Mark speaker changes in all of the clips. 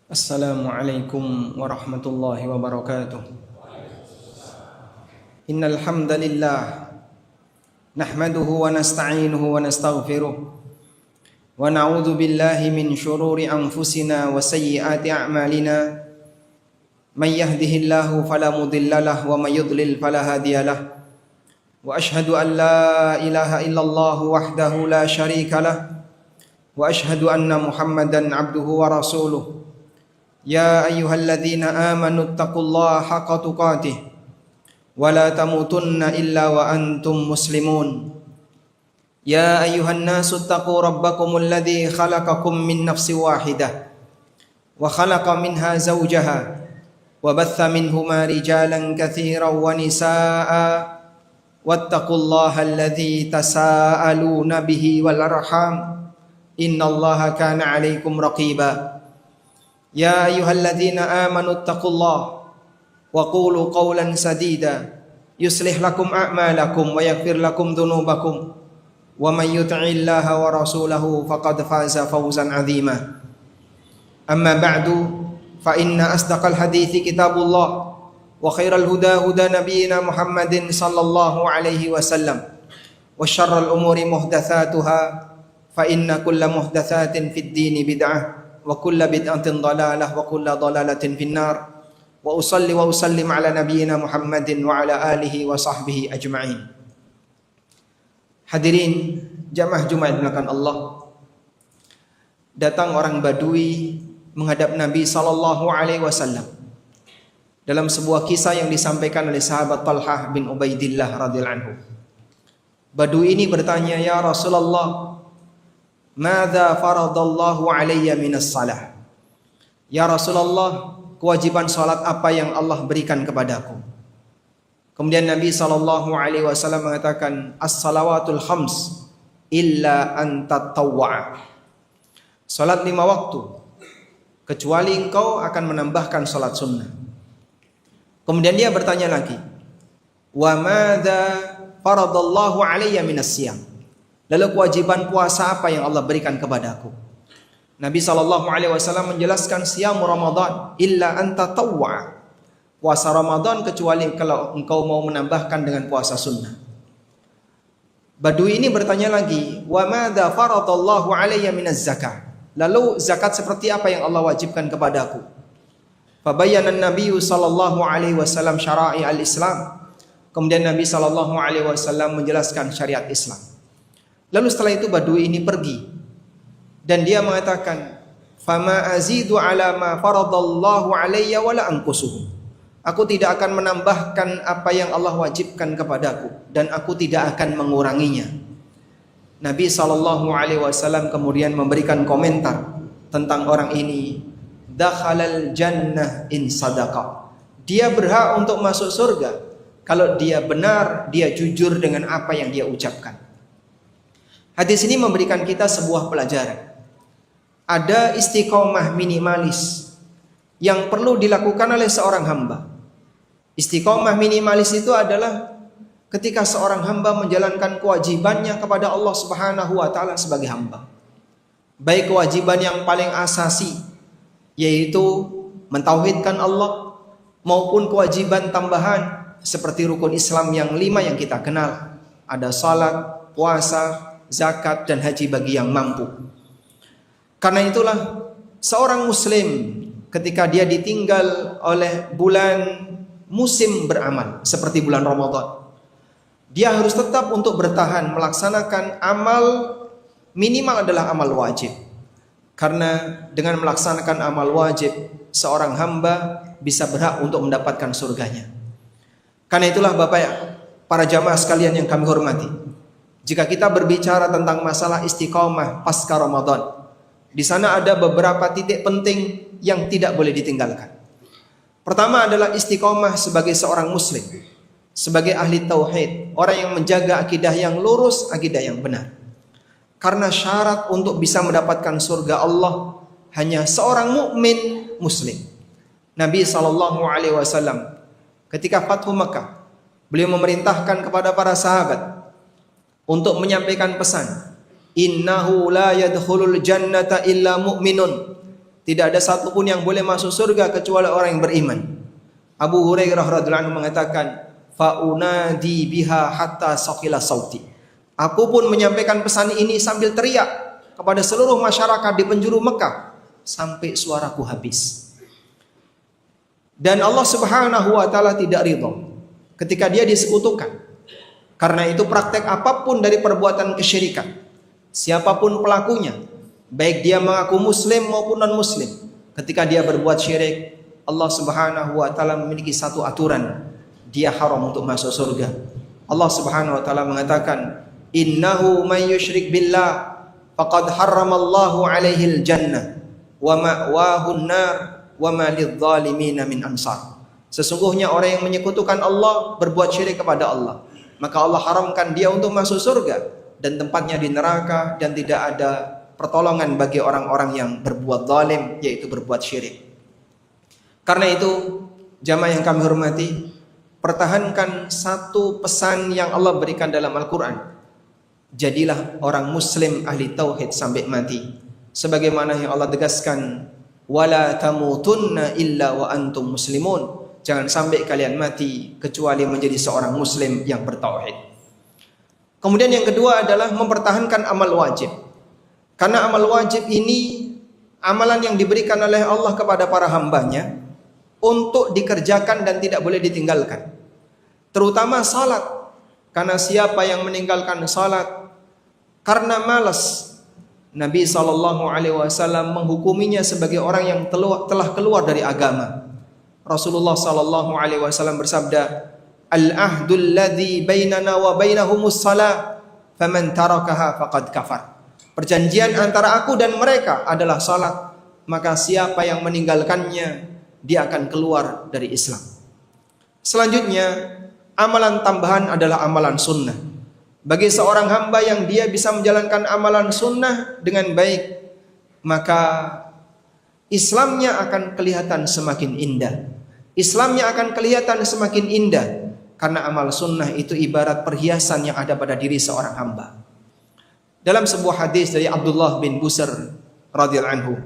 Speaker 1: Assalamualaikum warahmatullahi wabarakatuh. Innal hamdalillah nahmaduhu wa nasta'inuhu wa nastaghfiruh wa na'udzu billahi min shururi anfusina wa sayyiati a'malina. May yahdihillahu fala mudhillalah wa may yudlil fala hadiyalah. Wa ashhadu an la ilaha illallah wahdahu la syarikalah wa ashhadu anna Muhammadan abduhu wa rasuluh. Ya ayyuhalladzina amanu taqullaha haqqa tuqatih wa la tamutunna illa wa antum muslimun. Ya ayyuhan nasu taqu rabbakumul ladzi khalaqakum min nafsin wahidah wa khalaqa minha zawjaha wa batha minhuma rijalan katsiran wa nisaa'a wattaqullaha alladzi tasaaluna bihi wal arham innallaha kana 'alaikum raqiba. Ya ayyuhalladzina amanu taqullaha wa qulu qawlan sadida yuslih lakum a'malakum wa yaghfir lakum dhunubakum wa may yuti'illaha wa rasulahu faqad faza fawzan 'azima. Amma ba'du fa inna asdaqal hadithi kitabullah wa khairal huda huda nabiyyina Muhammadin sallallahu alaihi wasallam wa syarral umuri muhdatsatuha fa inna kulla muhdatsatin fid dini bid'ah wa kulla bid'atin dhalalah wa kulla dhalalatin finnar. Wa usalli wa usallim ala nabiyyina Muhammadin wa ala alihi wa sahbihi ajma'in. Hadirin jamaah Jumat dimuliakan Allah. Datang orang Badui menghadap Nabi sallallahu alaihi wasallam dalam sebuah kisah yang disampaikan oleh sahabat Talhah bin Ubaidillah radhiyallahu anhu. Badui ini bertanya, "Ya Rasulullah, madza faradallahu alayya minas salah?" Ya Rasulullah, kewajiban salat apa yang Allah berikan kepadaku? Kemudian Nabi sallallahu alaihi wasallam mengatakan, "As-salawatul khams illa an tatawwa." Salat 5 waktu kecuali engkau akan menambahkan salat sunnah. Kemudian dia bertanya lagi, "Wa madza faradallahu alayya minas siyam?" Lalu kewajiban puasa apa yang Allah berikan kepadaku? Nabi SAW menjelaskan siyam Ramadan illa anta tawwa. Puasa Ramadan kecuali kalau engkau mau menambahkan dengan puasa sunnah. Badui ini bertanya lagi, wa madza faradallahu alayya minaz zakah? Lalu zakat seperti apa yang Allah wajibkan kepadaku? Fabayyana an-nabiy sallallahu alaihi wasallam syara'i al-Islam. Kemudian Nabi SAW menjelaskan syariat Islam. Lalu setelah itu Badui ini pergi dan dia mengatakan, "Fama azidu ala ma faradallahu alayya wala anqusuhu." Aku tidak akan menambahkan apa yang Allah wajibkan kepadaku dan aku tidak akan menguranginya. Nabi SAW kemudian memberikan komentar tentang orang ini, "Dakhalal jannah in sadaqa." Dia berhak untuk masuk surga kalau dia benar, dia jujur dengan apa yang dia ucapkan. Hadis ini memberikan kita sebuah pelajaran. Ada istiqomah minimalis yang perlu dilakukan oleh seorang hamba. Istiqomah minimalis itu adalah ketika seorang hamba menjalankan kewajibannya kepada Allah Subhanahu wa taala sebagai hamba. Baik kewajiban yang paling asasi yaitu mentauhidkan Allah maupun kewajiban tambahan seperti rukun Islam yang 5 yang kita kenal. Ada salat, puasa, zakat dan haji bagi yang mampu. Karena itulah seorang muslim ketika dia ditinggal oleh bulan musim beramal seperti bulan Ramadan, dia harus tetap untuk bertahan melaksanakan amal minimal adalah amal wajib. Karena dengan melaksanakan amal wajib seorang hamba bisa berhak untuk mendapatkan surganya. Karena itulah Bapak para jamaah sekalian yang kami hormati, jika kita berbicara tentang masalah istiqomah pasca Ramadan, di sana ada beberapa titik penting yang tidak boleh ditinggalkan. Pertama adalah istiqomah sebagai seorang muslim, sebagai ahli tauhid, orang yang menjaga akidah yang lurus, akidah yang benar. Karena syarat untuk bisa mendapatkan surga Allah hanya seorang mukmin muslim. Nabi SAW ketika Fathu Makkah, beliau memerintahkan kepada para sahabat untuk menyampaikan pesan, "Innahu la yadkhulul jannata illa mu'minun." Tidak ada satupun yang boleh masuk surga kecuali orang yang beriman. Abu Hurairah radhiyallahu anhu mengatakan, "Faunadi biha hatta saqila sauti." Aku pun menyampaikan pesan ini sambil teriak kepada seluruh masyarakat di penjuru Mekah sampai suaraku habis. Dan Allah Subhanahu wa taala tidak ridha ketika dia disekutukan. Karena itu praktek apapun dari perbuatan kesyirikan, siapapun pelakunya, baik dia mengaku muslim maupun non muslim, ketika dia berbuat syirik, Allah Subhanahu wa taala memiliki satu aturan, dia haram untuk masuk surga. Allah Subhanahu wa taala mengatakan, "Innahu may yusyrik billah faqad harramallahu alaihil jannah wa ma'wahu an-nar wa ma lidh-dhalimin min ansar." Sesungguhnya orang yang menyekutukan Allah, berbuat syirik kepada Allah, maka Allah haramkan dia untuk masuk surga dan tempatnya di neraka, dan tidak ada pertolongan bagi orang-orang yang berbuat zalim, yaitu berbuat syirik. Karena itu, jamaah yang kami hormati, pertahankan satu pesan yang Allah berikan dalam Al-Quran. Jadilah orang muslim ahli tauhid sampai mati. Sebagaimana yang Allah tegaskan, "Wala tamutunna illa wa antum muslimun." Jangan sampai kalian mati kecuali menjadi seorang muslim yang bertauhid. Kemudian yang kedua adalah mempertahankan amal wajib. Karena amal wajib ini amalan yang diberikan oleh Allah kepada para hambanya untuk dikerjakan dan tidak boleh ditinggalkan. Terutama salat. Karena siapa yang meninggalkan salat karena malas, Nabi SAW menghukuminya sebagai orang yang telah keluar dari agama. Rasulullah SAW bersabda, "Al-ahdul ladzi bainana wa bainahumus shalah, faman tarakaha faqad kafar." Perjanjian antara aku dan mereka adalah salat, maka siapa yang meninggalkannya, dia akan keluar dari Islam. Selanjutnya, amalan tambahan adalah amalan sunnah. Bagi seorang hamba yang dia bisa menjalankan amalan sunnah dengan baik, maka Islamnya akan kelihatan semakin indah. Islamnya akan kelihatan semakin indah karena amal sunnah itu ibarat perhiasan yang ada pada diri seorang hamba. Dalam sebuah hadis dari Abdullah bin Busr radhiyallahu anhu,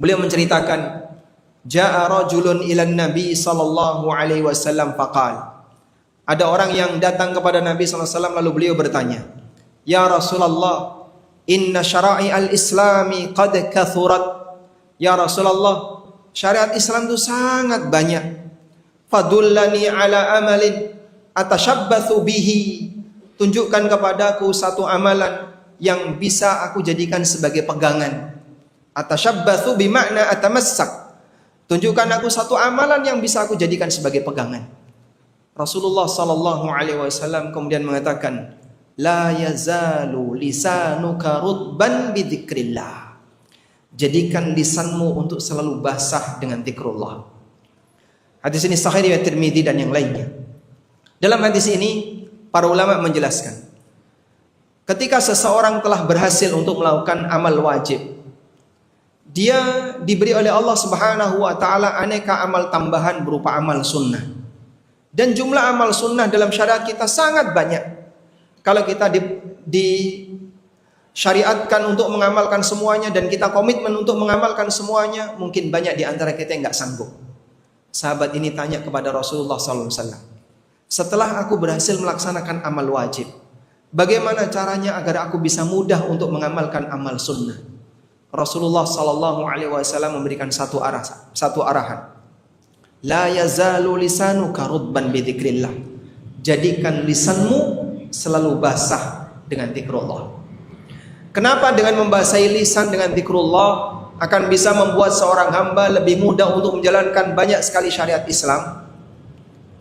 Speaker 1: beliau menceritakan, "Ja'a rajulun ilan Nabi sallallahu alaihi wasallam faqala." Ada orang yang datang kepada Nabi sallallahu alaihi wasallam lalu beliau bertanya, "Ya Rasulullah, inna syara'i al-islami qad kathurat." Ya Rasulullah, syariat Islam itu sangat banyak. Fadullani ala amalin atashabbathu bihi. Tunjukkan kepadaku satu amalan yang bisa aku jadikan sebagai pegangan. Atashabbathu bimakna atamassak. Tunjukkan aku satu amalan yang bisa aku jadikan sebagai pegangan. Rasulullah sallallahu alaihi wasallam kemudian mengatakan, "La yazalu lisanuka rutban bidzikrillah." Jadikan lisanmu untuk selalu basah dengan zikrullah. Hadis ini sahih riwayat Tirmidzi dan yang lainnya. Dalam hadis ini para ulama menjelaskan, ketika seseorang telah berhasil untuk melakukan amal wajib, dia diberi oleh Allah Subhanahu wa taala aneka amal tambahan berupa amal sunnah. Dan jumlah amal sunnah dalam syariat kita sangat banyak. Kalau kita syariatkan untuk mengamalkan semuanya dan kita komitmen untuk mengamalkan semuanya, mungkin banyak di antara kita yang nggak sanggup. Sahabat ini tanya kepada Rasulullah SAW, "Setelah aku berhasil melaksanakan amal wajib, bagaimana caranya agar aku bisa mudah untuk mengamalkan amal sunnah?" Rasulullah SAW memberikan satu arahan. "La yazalu lisanuka rutban bidzikrillah." Jadikan lisanmu selalu basah dengan zikrullah. Kenapa dengan membasahi lisan dengan zikrullah akan bisa membuat seorang hamba lebih mudah untuk menjalankan banyak sekali syariat Islam?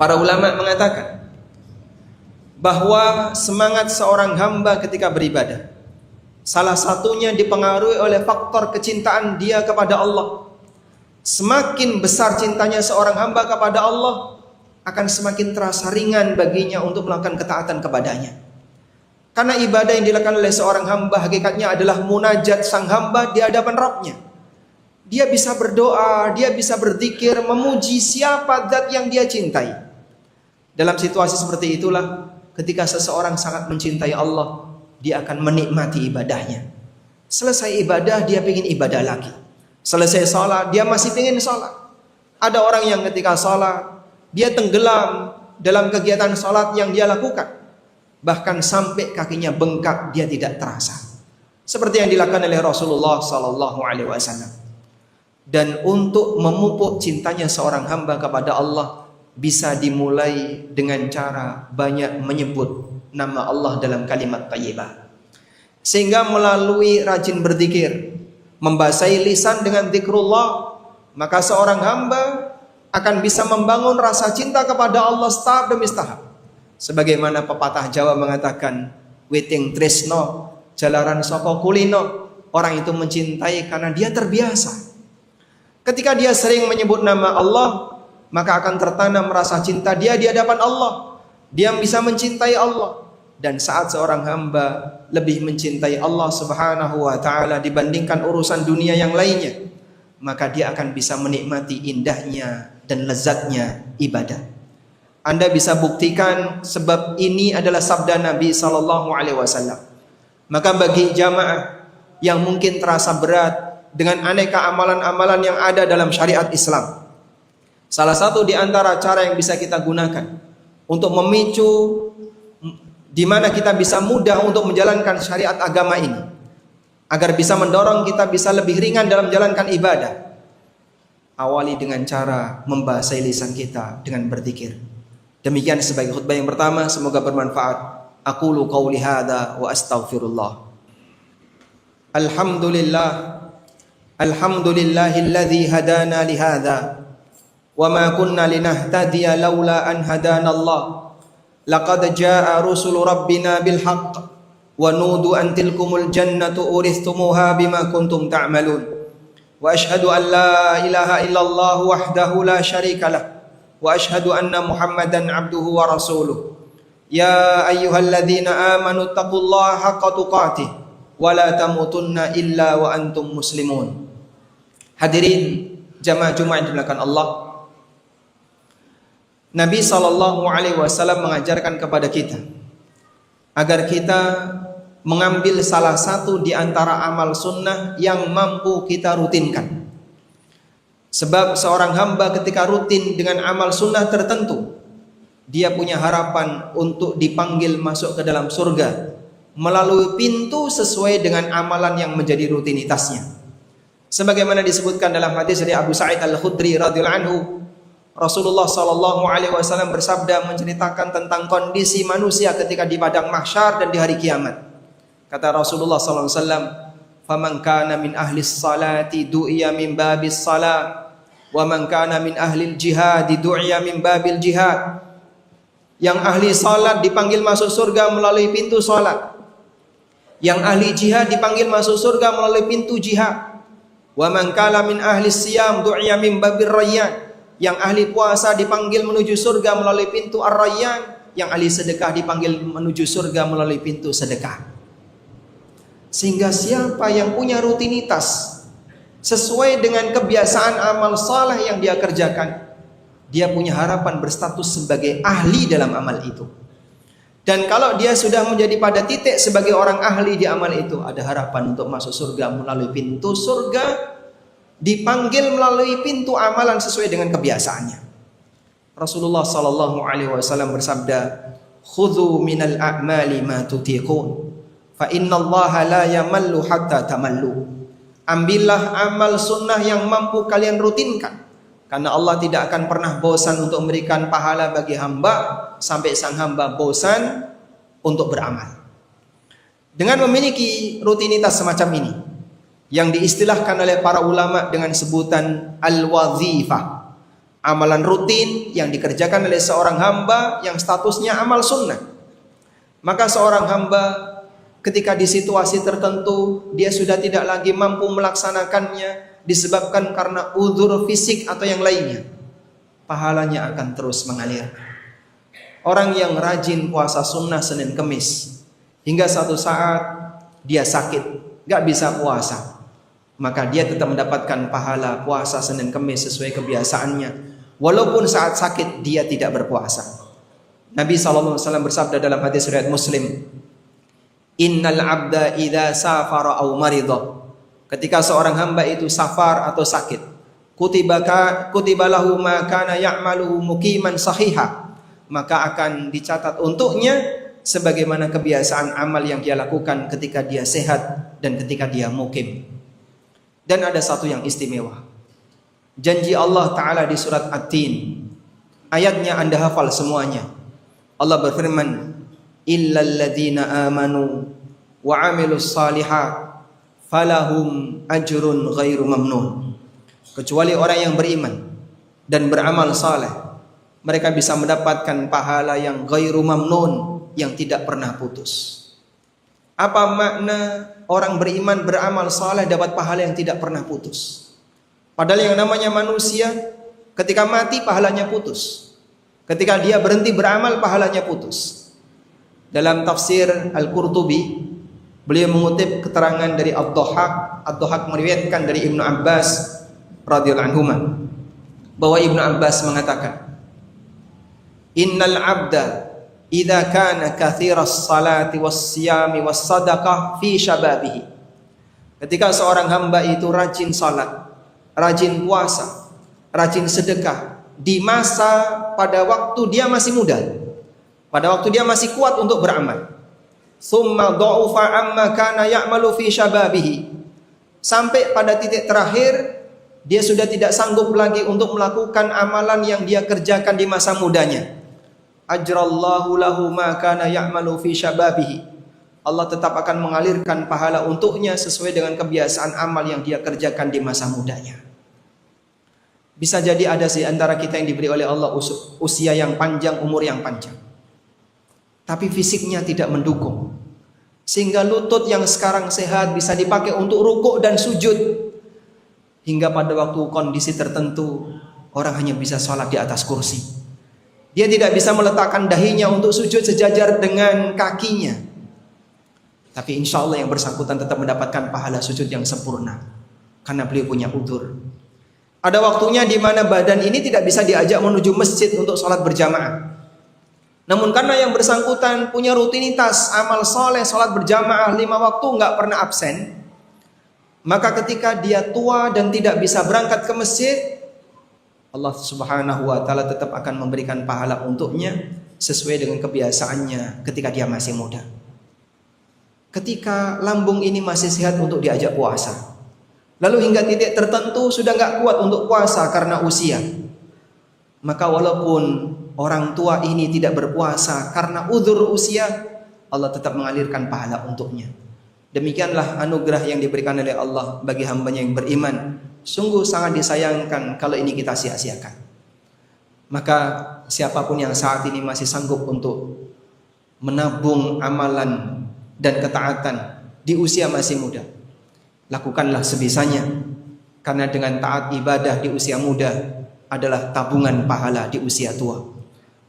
Speaker 1: Para ulama mengatakan bahwa semangat seorang hamba ketika beribadah, salah satunya dipengaruhi oleh faktor kecintaan dia kepada Allah. Semakin besar cintanya seorang hamba kepada Allah, akan semakin terasa ringan baginya untuk melakukan ketaatan kepadanya. Karena ibadah yang dilakukan oleh seorang hamba hakikatnya adalah munajat sang hamba di hadapan Rabbnya. Dia bisa berdoa, dia bisa berzikir, memuji siapa zat yang dia cintai. Dalam situasi seperti itulah, ketika seseorang sangat mencintai Allah, dia akan menikmati ibadahnya. Selesai ibadah, dia ingin ibadah lagi. Selesai sholat, dia masih ingin sholat. Ada orang yang ketika sholat, dia tenggelam dalam kegiatan sholat yang dia lakukan. Bahkan sampai kakinya bengkak, dia tidak terasa. Seperti yang dilakukan oleh Rasulullah SAW. Dan untuk memupuk cintanya seorang hamba kepada Allah, bisa dimulai dengan cara banyak menyebut nama Allah dalam kalimat thayyibah. Sehingga melalui rajin berzikir, membasahi lisan dengan zikrullah, maka seorang hamba akan bisa membangun rasa cinta kepada Allah tahap demi tahap. Sebagaimana pepatah Jawa mengatakan, witing tresno jalaran saka kulino. Orang itu mencintai karena dia terbiasa. Ketika dia sering menyebut nama Allah, maka akan tertanam rasa cinta dia di hadapan Allah. Dia bisa mencintai Allah. Dan saat seorang hamba lebih mencintai Allah Subhanahu wa ta'ala dibandingkan urusan dunia yang lainnya, maka dia akan bisa menikmati indahnya dan lezatnya ibadah. Anda bisa buktikan, sebab ini adalah sabda Nabi SAW. Maka bagi jamaah yang mungkin terasa berat dengan aneka amalan-amalan yang ada dalam syariat Islam, salah satu di antara cara yang bisa kita gunakan untuk memicu di mana kita bisa mudah untuk menjalankan syariat agama ini, agar bisa mendorong kita bisa lebih ringan dalam menjalankan ibadah. Awali dengan cara membasahi lisan kita dengan berzikir. Demikian sebagai khutbah yang pertama, semoga bermanfaat. Aqulu qauli hadza wa astaghfirullah. Alhamdulillah, alhamdulillahilladzi hadana li hadza wa ma kunna linahtadiya laula an hadana Allah. Laqad jaa rusulu rabbina bil haqq wa nudu an tilkumul jannatu uristumuha bima kuntum ta'malun. Wa ashhadu an la ilaha illallah wahdahu la syarika lah wa ashhadu anna Muhammadan abduhu wa rasuluh. Ya ayyuhalladzina amanu taqullaha haqqa tuqatih wa la tamutunna illa wa antum muslimun. Hadirin jamaah Jumat yang dimuliakan Allah, Nabi SAW mengajarkan kepada kita agar kita mengambil salah satu di antara amal sunnah yang mampu kita rutinkan. Sebab seorang hamba ketika rutin dengan amal sunnah tertentu, dia punya harapan untuk dipanggil masuk ke dalam surga melalui pintu sesuai dengan amalan yang menjadi rutinitasnya. Sebagaimana disebutkan dalam hadis dari Abu Sa'id Al-Khudri radhiyallahu anhu, Rasulullah SAW bersabda menceritakan tentang kondisi manusia ketika di padang mahsyar dan di hari kiamat. Kata Rasulullah SAW, "Faman kana min ahli salati du'iya min babis salat, wa man kana min ahli jihad du'iya min babil jihad." Yang ahli salat dipanggil masuk surga melalui pintu salat. Yang ahli jihad dipanggil masuk surga melalui pintu jihad. Wa man kana min ahli siyam du'iya min babir rayyan. Yang ahli puasa dipanggil menuju surga melalui pintu Ar-Rayyan. Yang ahli sedekah dipanggil menuju surga melalui pintu sedekah. Sehingga siapa yang punya rutinitas sesuai dengan kebiasaan amal saleh yang dia kerjakan, dia punya harapan berstatus sebagai ahli dalam amal itu. Dan kalau dia sudah menjadi pada titik sebagai orang ahli di amal itu, ada harapan untuk masuk surga melalui pintu surga, dipanggil melalui pintu amalan sesuai dengan kebiasaannya. Rasulullah SAW bersabda, "Khudhu minal a'mali ma tutiqun, fa innallaha la yamallu hatta tamallu." Ambillah amal sunnah yang mampu kalian rutinkan, karena Allah tidak akan pernah bosan untuk memberikan pahala bagi hamba sampai sang hamba bosan untuk beramal. Dengan memiliki rutinitas semacam ini, yang diistilahkan oleh para ulama dengan sebutan al-wazifah, amalan rutin yang dikerjakan oleh seorang hamba yang statusnya amal sunnah, maka seorang hamba ketika di situasi tertentu dia sudah tidak lagi mampu melaksanakannya disebabkan karena udzur fisik atau yang lainnya, pahalanya akan terus mengalir. Orang yang rajin puasa sunnah Senin Kemis hingga satu saat dia sakit, gak bisa puasa, maka dia tetap mendapatkan pahala puasa Senin Kemis sesuai kebiasaannya, walaupun saat sakit dia tidak berpuasa. Nabi SAW bersabda dalam hadis riwayat Muslim, "Innal abda idza safara aw marida Ketika seorang hamba itu safar atau sakit, kutiba lahu ma kana ya'maluhu muqiman sahiha, maka akan dicatat untuknya sebagaimana kebiasaan amal yang dia lakukan ketika dia sehat dan ketika dia mukim. Dan ada satu yang istimewa, janji Allah Ta'ala di surat At-Tin, ayatnya Anda hafal semuanya. Allah berfirman, illal ladzina amanu wa amilus salihat falahum ajrun ghairu mamnun. Kecuali orang yang beriman dan beramal saleh, mereka bisa mendapatkan pahala yang ghairu mamnun, yang tidak pernah putus. Apa makna orang beriman beramal saleh dapat pahala yang tidak pernah putus? Padahal yang namanya manusia ketika mati pahalanya putus, ketika dia berhenti beramal pahalanya putus. Dalam tafsir Al-Qurtubi, beliau mengutip keterangan dari Ad-Dhahhak meriwayatkan dari Ibnu Abbas radhiyallahu anhu bahwa Ibnu Abbas mengatakan, innal abda idza kana katsiras salati was-siyami was-sadaqah fi syababihi. Ketika seorang hamba itu rajin salat, rajin puasa, rajin sedekah di masa pada waktu dia masih muda, pada waktu dia masih kuat untuk beramal. Summa dha'ufa amma kana ya'malu fi syababihi. Sampai pada titik terakhir dia sudah tidak sanggup lagi untuk melakukan amalan yang dia kerjakan di masa mudanya. Ajrallahu lahu ma kana ya'malu fi syababihi. Allah tetap akan mengalirkan pahala untuknya sesuai dengan kebiasaan amal yang dia kerjakan di masa mudanya. Bisa jadi ada di antara kita yang diberi oleh Allah usia yang panjang, umur yang panjang, tapi fisiknya tidak mendukung, sehingga lutut yang sekarang sehat bisa dipakai untuk rukuk dan sujud, hingga pada waktu kondisi tertentu orang hanya bisa sholat di atas kursi. Dia tidak bisa meletakkan dahinya untuk sujud sejajar dengan kakinya, tapi insya Allah yang bersangkutan tetap mendapatkan pahala sujud yang sempurna karena beliau punya udzur. Ada waktunya di mana badan ini tidak bisa diajak menuju masjid untuk sholat berjamaah. Namun karena yang bersangkutan punya rutinitas amal soleh, sholat berjamaah 5 waktu nggak pernah absen, maka ketika dia tua dan tidak bisa berangkat ke masjid, Allah Subhanahu wa Ta'ala tetap akan memberikan pahala untuknya sesuai dengan kebiasaannya ketika dia masih muda. Ketika lambung ini masih sehat untuk diajak puasa, lalu hingga titik tertentu sudah nggak kuat untuk puasa karena usia, maka walaupun orang tua ini tidak berpuasa karena udzur usia, Allah tetap mengalirkan pahala untuknya. Demikianlah anugerah yang diberikan oleh Allah bagi hambanya yang beriman. Sungguh sangat disayangkan kalau ini kita sia-siakan. Maka siapapun yang saat ini masih sanggup untuk menabung amalan dan ketaatan di usia masih muda, lakukanlah sebisanya, karena dengan taat ibadah di usia muda adalah tabungan pahala di usia tua.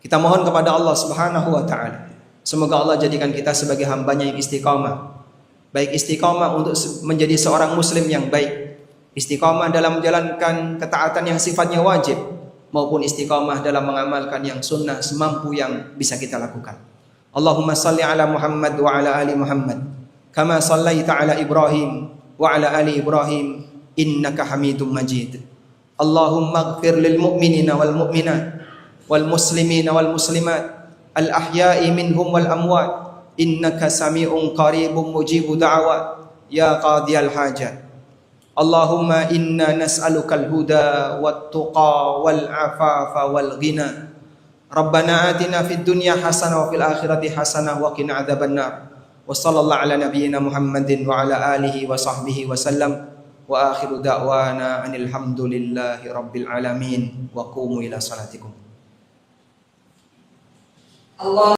Speaker 1: Kita mohon kepada Allah Subhanahu wa Ta'ala, semoga Allah jadikan kita sebagai hambanya yang istiqamah, baik istiqamah untuk menjadi seorang muslim yang baik, istiqamah dalam menjalankan ketaatan yang sifatnya wajib, maupun istiqamah dalam mengamalkan yang sunnah semampu yang bisa kita lakukan. Allahumma salli ala Muhammad wa ala ali Muhammad kama sallaita ala Ibrahim wa ala ali Ibrahim innaka Hamidum Majid. Allahumma ighfir lil mu'minina wal mu'minat wal muslimina wal muslimat al ahya'i minhum wal amwat innaka sami'un qaribun mujibud da'wat ya qadiyal hajat. Allahumma inna nas'alukal huda wat tuqa wal afafa wal ghina. Rabbana atina fid dunya hasanah wa fil akhirati hasanah wa qina adzabannar. Wa sallallahu ala nabiyyina Muhammadin wa ala alihi wa sahbihi wa sallam. Wa akhiru da'wana anil hamdulillahi rabbil alamin wa qumu ila salatikum. Allah